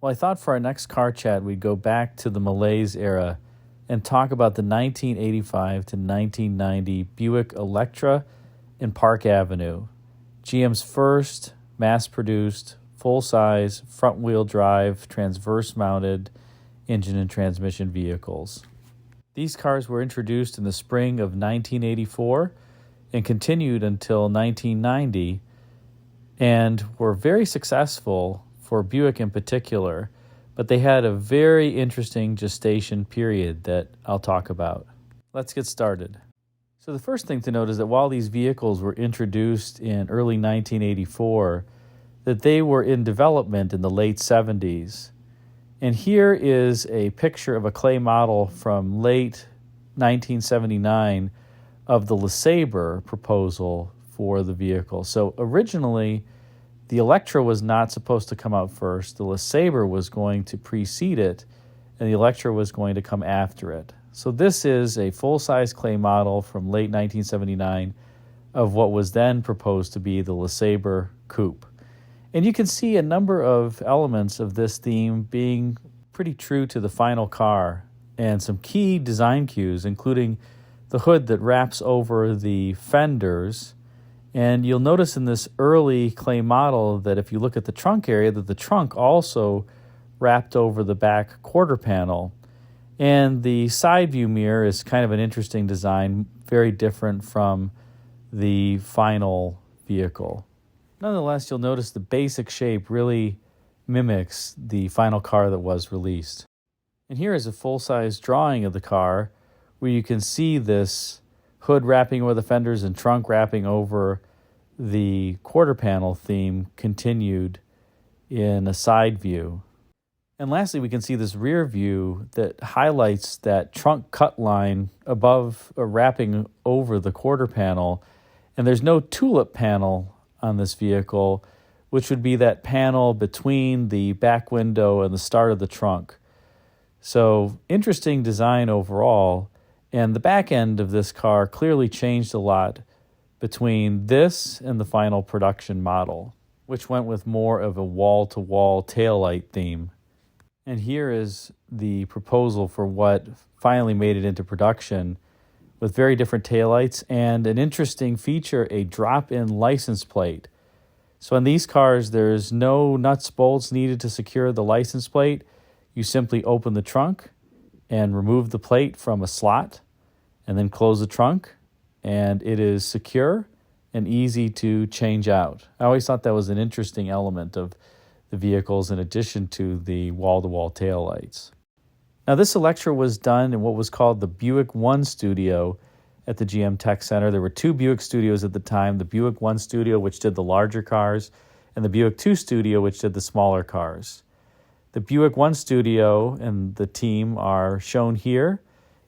Well, I thought for our next car chat, we'd go back to the malaise era and talk about the 1985 to 1990 Buick Electra in Park Avenue, GM's first mass-produced, full-size, front-wheel drive, transverse-mounted engine and transmission vehicles. These cars were introduced in the spring of 1984 and continued until 1990 and were very successful for Buick in particular, but they had a very interesting gestation period that I'll talk about. Let's get started. So the first thing to note is that while these vehicles were introduced in early 1984, that they were in development in the late 70s. And here is a picture of a clay model from late 1979 of the LeSabre proposal for the vehicle. So originally, the Electra was not supposed to come out first. The LeSabre was going to precede it, and the Electra was going to come after it. So this is a full-size clay model from late 1979 of what was then proposed to be the LeSabre Coupe. And you can see a number of elements of this theme being pretty true to the final car, and some key design cues, including the hood that wraps over the fenders. And you'll notice in this early clay model that if you look at the trunk area, that the trunk also wrapped over the back quarter panel. And the side view mirror is kind of an interesting design, very different from the final vehicle. Nonetheless, you'll notice the basic shape really mimics the final car that was released. And here is a full-size drawing of the car where you can see this hood wrapping over the fenders and trunk wrapping over the quarter panel theme continued in a side view. And lastly, we can see this rear view that highlights that trunk cut line above or wrapping over the quarter panel. And there's no tulip panel on this vehicle, which would be that panel between the back window and the start of the trunk. So interesting design overall. And the back end of this car clearly changed a lot between this and the final production model, which went with more of a wall-to-wall taillight theme. And here is the proposal for what finally made it into production, with very different taillights and an interesting feature, a drop-in license plate. So in these cars, there's no nuts, bolts needed to secure the license plate. You simply open the trunk and remove the plate from a slot, and then close the trunk, and it is secure and easy to change out. I always thought that was an interesting element of the vehicles in addition to the wall-to-wall taillights. Now this Electra was done in what was called the Buick One Studio at the GM Tech Center. There were two Buick studios at the time, the Buick One Studio, which did the larger cars, and the Buick Two Studio, which did the smaller cars. The Buick One Studio and the team are shown here,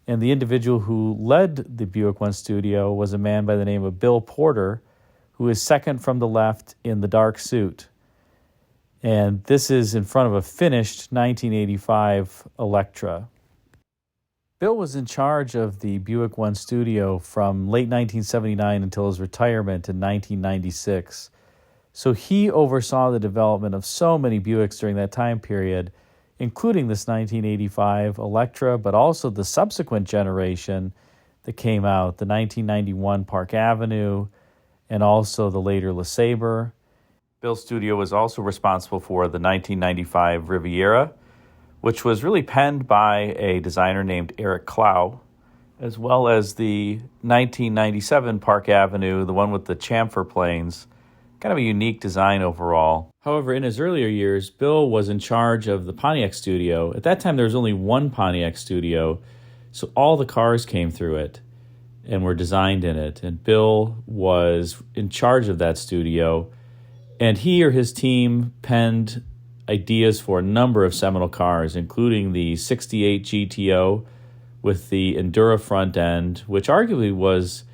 and the individual who led the Buick One Studio was a man by the name of Bill Porter, who is second from the left in the dark suit. And this is in front of a finished 1985 Electra. Bill was in charge of the Buick One Studio from late 1979 until his retirement in 1996. So he oversaw the development of so many Buicks during that time period, including this 1985 Electra, but also the subsequent generation that came out, the 1991 Park Avenue, and also the later LeSabre. Bill's studio was also responsible for the 1995 Riviera, which was really penned by a designer named Eric Clough, as well as the 1997 Park Avenue, the one with the chamfer planes. Kind of a unique design overall. However, in his earlier years, Bill was in charge of the Pontiac studio. At that time, there was only one Pontiac studio, so all the cars came through it and were designed in it. And Bill was in charge of that studio, and he or his team penned ideas for a number of seminal cars, including the 68 GTO with the Endura front end, which arguably was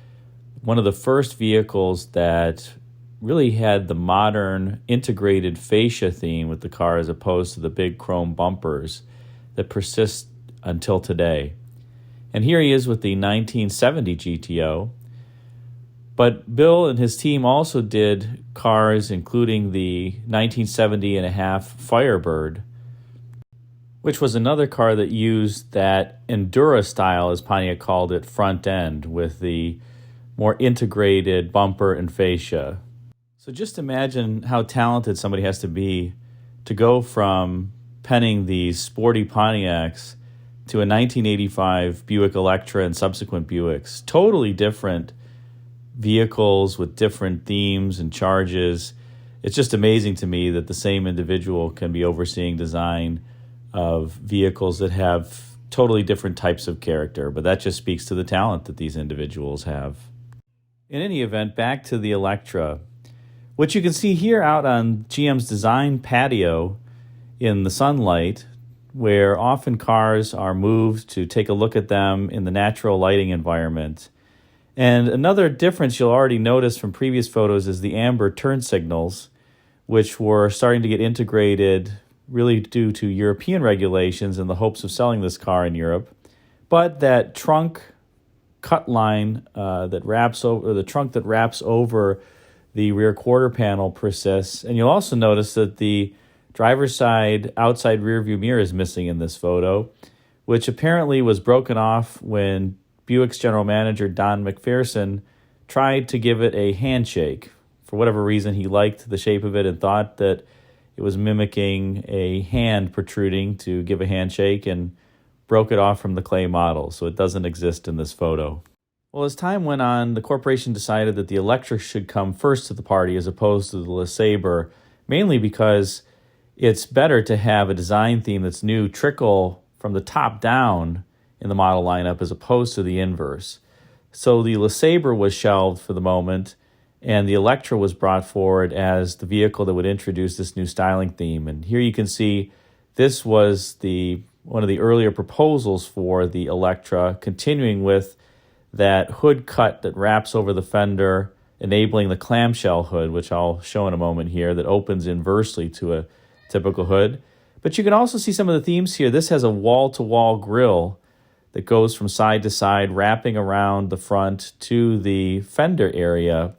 one of the first vehicles that really had the modern integrated fascia theme with the car as opposed to the big chrome bumpers that persist until today. And here he is with the 1970 GTO. But Bill and his team also did cars including the 1970 and a half Firebird, which was another car that used that Endura style, as Pontiac called it, front end with the more integrated bumper and fascia. So just imagine how talented somebody has to be to go from penning these sporty Pontiacs to a 1985 Buick Electra and subsequent Buicks. Totally different vehicles with different themes and charges. It's just amazing to me that the same individual can be overseeing design of vehicles that have totally different types of character, but that just speaks to the talent that these individuals have. In any event, back to the Electra, which you can see here out on GM's design patio in the sunlight, where often cars are moved to take a look at them in the natural lighting environment. And another difference you'll already notice from previous photos is the amber turn signals, which were starting to get integrated really due to European regulations in the hopes of selling this car in Europe. But that trunk cut line that wraps over, or the trunk that wraps over the rear quarter panel persists. And you'll also notice that the driver's side outside rear view mirror is missing in this photo, which apparently was broken off when Buick's general manager, Don McPherson, tried to give it a handshake. For whatever reason, he liked the shape of it and thought that it was mimicking a hand protruding to give a handshake and broke it off from the clay model, so it doesn't exist in this photo. Well, as time went on, the corporation decided that the Electra should come first to the party as opposed to the LeSabre, mainly because it's better to have a design theme that's new trickle from the top down in the model lineup as opposed to the inverse. So the LeSabre was shelved for the moment, and the Electra was brought forward as the vehicle that would introduce this new styling theme. And here you can see this was one of the earlier proposals for the Electra, continuing with that hood cut that wraps over the fender, enabling the clamshell hood, which I'll show in a moment here, that opens inversely to a typical hood. But you can also see some of the themes here. This has a wall-to-wall grille that goes from side to side, wrapping around the front to the fender area.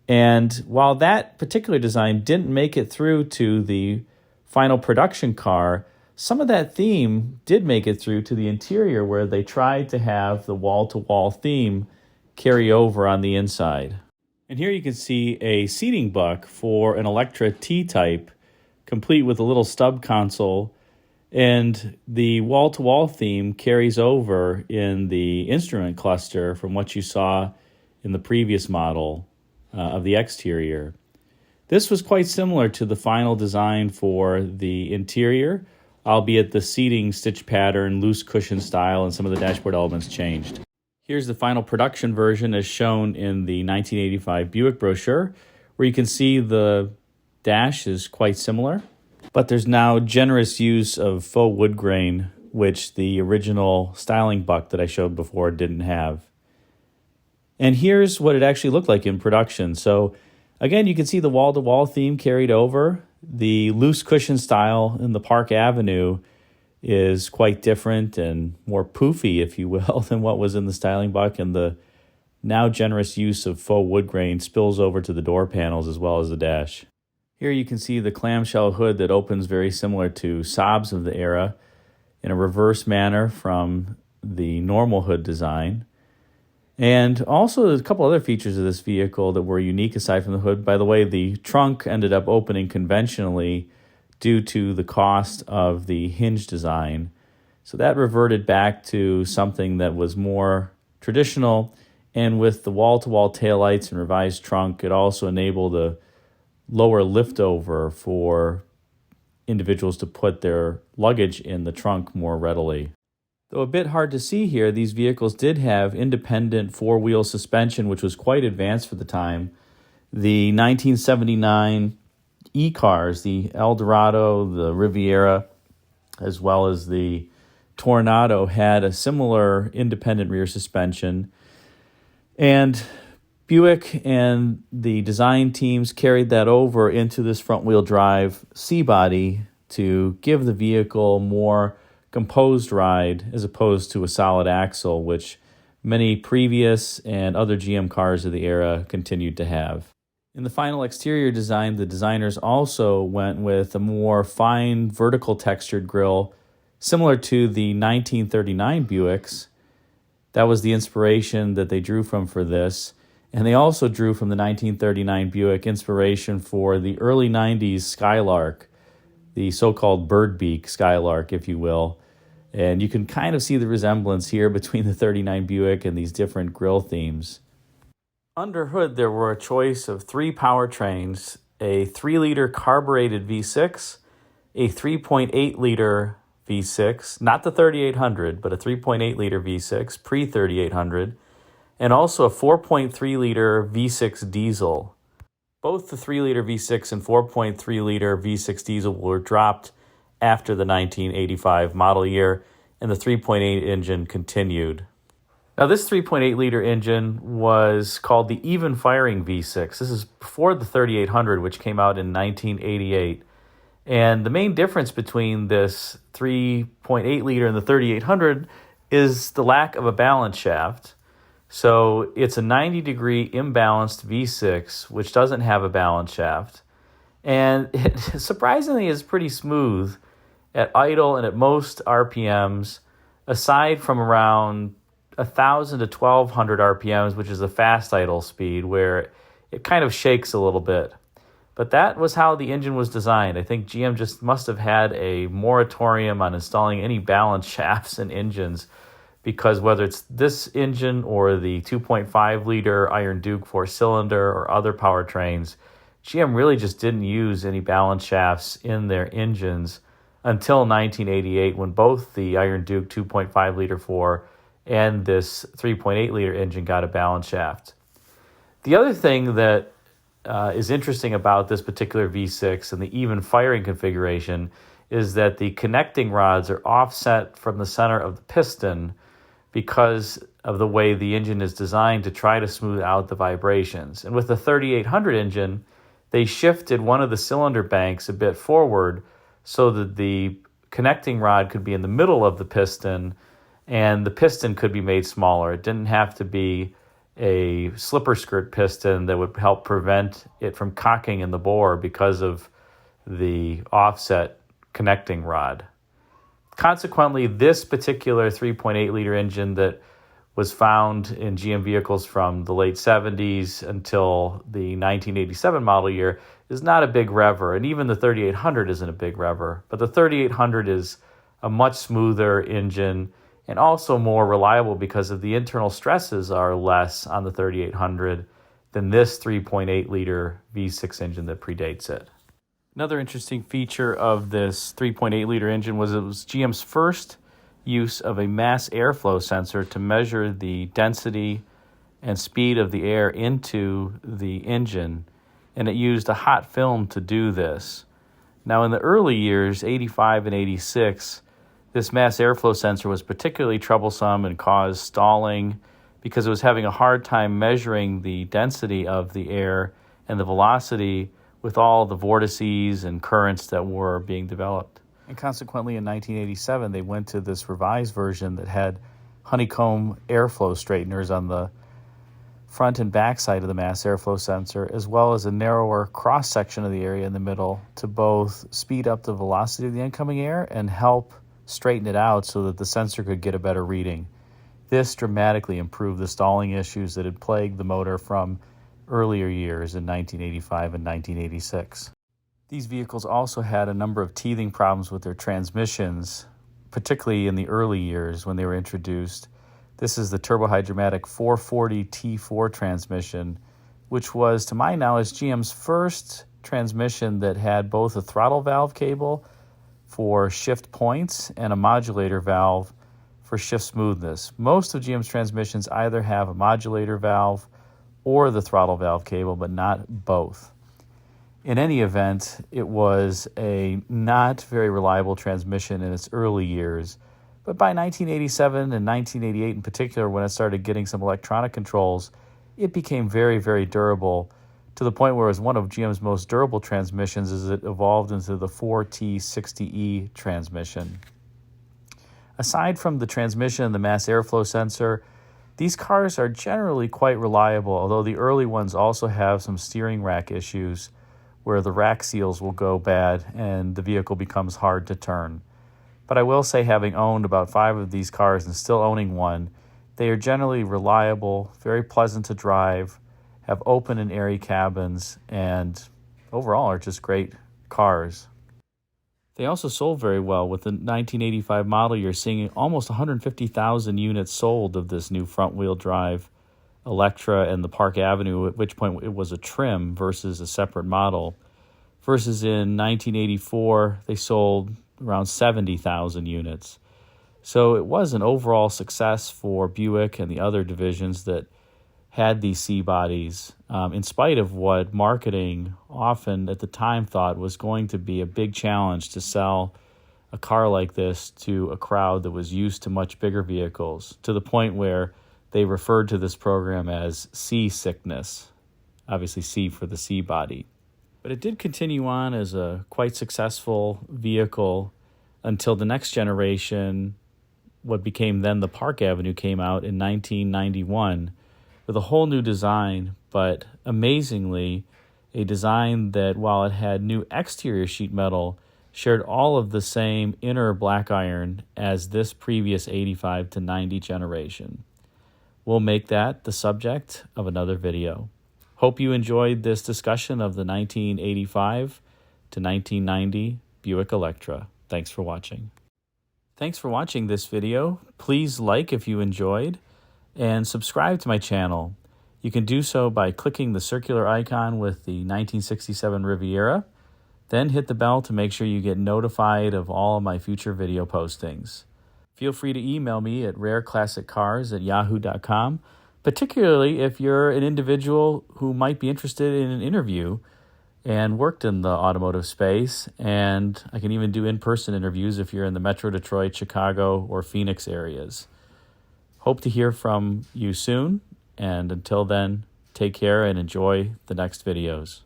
And while that particular design didn't make it through to the final production car, some of that theme did make it through to the interior, where they tried to have the wall-to-wall theme carry over on the inside. And here you can see a seating buck for an Electra T-Type, complete with a little stub console, and the wall-to-wall theme carries over in the instrument cluster from what you saw in the previous model of the exterior. This was quite similar to the final design for the interior, albeit the seating stitch pattern, loose cushion style, and some of the dashboard elements changed. Here's the final production version as shown in the 1985 Buick brochure, where you can see the dash is quite similar, but there's now generous use of faux wood grain, which the original styling buck that I showed before didn't have. And here's what it actually looked like in production. So again, you can see the wall-to-wall theme carried over. The loose cushion style in the Park Avenue is quite different and more poofy, if you will, than what was in the styling buck, and the now generous use of faux wood grain spills over to the door panels as well as the dash. Here you can see the clamshell hood that opens very similar to Saab's of the era in a reverse manner from the normal hood design. And also there's a couple other features of this vehicle that were unique aside from the hood. By the way, the trunk ended up opening conventionally due to the cost of the hinge design. So that reverted back to something that was more traditional. And with the wall-to-wall taillights and revised trunk, it also enabled a lower liftover for individuals to put their luggage in the trunk more readily. Though a bit hard to see here, these vehicles did have independent four-wheel suspension, which was quite advanced for the time. The 1979 E-cars, the Eldorado, the Riviera, as well as the Tornado, had a similar independent rear suspension. And Buick and the design teams carried that over into this front-wheel drive C-body to give the vehicle more composed ride as opposed to a solid axle, which many previous and other GM cars of the era continued to have. In the final exterior design, the designers also went with a more fine vertical textured grille Similar to the 1939 Buicks, that was the inspiration that they drew from for this. And they also drew from the 1939 Buick inspiration for the early 90s Skylark, the so-called birdbeak Skylark, if you will. And you can kind of see the resemblance here between the 39 Buick and these different grille themes. Under hood, there were a choice of three powertrains, a 3-liter carbureted V6, a 3.8-liter V6, not the 3800, but a 3.8-liter V6, pre-3800, and also a 4.3-liter V6 diesel. Both the 3-liter V6 and 4.3-liter V6 diesel were dropped after the 1985 model year, and the 3.8 engine continued. Now, this 3.8-liter engine was called the even firing V6. This is before the 3800, which came out in 1988. And the main difference between this 3.8-liter and the 3800 is the lack of a balance shaft. So it's a 90-degree imbalanced V6, which doesn't have a balance shaft. And it surprisingly is pretty smooth at idle and at most RPMs, aside from around 1,000 to 1,200 RPMs, which is a fast idle speed, where it kind of shakes a little bit. But that was how the engine was designed. I think GM just must have had a moratorium on installing any balance shafts in engines, because whether it's this engine or the 2.5-liter Iron Duke 4-cylinder or other powertrains, GM really just didn't use any balance shafts in their engines until 1988, when both the Iron Duke 2.5-liter 4 and this 3.8-liter engine got a balance shaft. The other thing that is interesting about this particular V6 and the even firing configuration is that the connecting rods are offset from the center of the piston because of the way the engine is designed to try to smooth out the vibrations. And with the 3800 engine, they shifted one of the cylinder banks a bit forward so that the connecting rod could be in the middle of the piston and the piston could be made smaller. It didn't have to be a slipper skirt piston that would help prevent it from cocking in the bore because of the offset connecting rod. Consequently, this particular 3.8-liter engine that was found in GM vehicles from the late 70s until the 1987 model year is not a big rever, and even the 3800 isn't a big rever. But the 3800 is a much smoother engine and also more reliable because of the internal stresses are less on the 3800 than this 3.8-liter V6 engine that predates it. Another interesting feature of this 3.8-liter engine was it was GM's first use of a mass airflow sensor to measure the density and speed of the air into the engine, and it used a hot film to do this. Now, in the early years, 85 and 86, this mass airflow sensor was particularly troublesome and caused stalling because it was having a hard time measuring the density of the air and the velocity with all the vortices and currents that were being developed. And consequently, in 1987, they went to this revised version that had honeycomb airflow straighteners on the front and back side of the mass airflow sensor, as well as a narrower cross-section of the area in the middle to both speed up the velocity of the incoming air and help straighten it out so that the sensor could get a better reading. This dramatically improved the stalling issues that had plagued the motor from earlier years in 1985 and 1986. These vehicles also had a number of teething problems with their transmissions, particularly in the early years when they were introduced. This is the turbohydromatic 440 T4 transmission, which was, to my knowledge, GM's first transmission that had both a throttle valve cable for shift points and a modulator valve for shift smoothness. Most of GM's transmissions either have a modulator valve or the throttle valve cable, but not both. In any event, it was a not very reliable transmission in its early years, but by 1987 and 1988 in particular, when it started getting some electronic controls, it became very, very durable, to the point where it was one of GM's most durable transmissions as it evolved into the 4T60E transmission. Aside from the transmission and the mass airflow sensor, these cars are generally quite reliable, although the early ones also have some steering rack issues where the rack seals will go bad and the vehicle becomes hard to turn. But I will say, having owned about 5 of these cars and still owning one, they are generally reliable, very pleasant to drive, have open and airy cabins, and overall are just great cars. They also sold very well. With the 1985 model year, seeing almost 150,000 units sold of this new front-wheel drive Electra and the Park Avenue, at which point it was a trim versus a separate model, versus in 1984, they sold around 70,000 units. So it was an overall success for Buick and the other divisions that had these C-bodies, in spite of what marketing often at the time thought was going to be a big challenge to sell a car like this to a crowd that was used to much bigger vehicles, to the point where they referred to this program as C-sickness, obviously C for the C-body. But it did continue on as a quite successful vehicle until the next generation, what became then the Park Avenue, came out in 1991 with a whole new design, but amazingly, a design that, while it had new exterior sheet metal, shared all of the same inner black iron as this previous 85 to 90 generation. We'll make that the subject of another video. Hope you enjoyed this discussion of the 1985 to 1990 Buick Electra. Thanks for watching. Thanks for watching this video. Please like if you enjoyed, and subscribe to my channel. You can do so by clicking the circular icon with the 1967 Riviera, then hit the bell to make sure you get notified of all of my future video postings. Feel free to email me at rareclassiccars@yahoo.com, particularly if you're an individual who might be interested in an interview and worked in the automotive space, and I can even do in-person interviews if you're in the Metro Detroit, Chicago, or Phoenix areas. Hope to hear from you soon, and until then, take care and enjoy the next videos.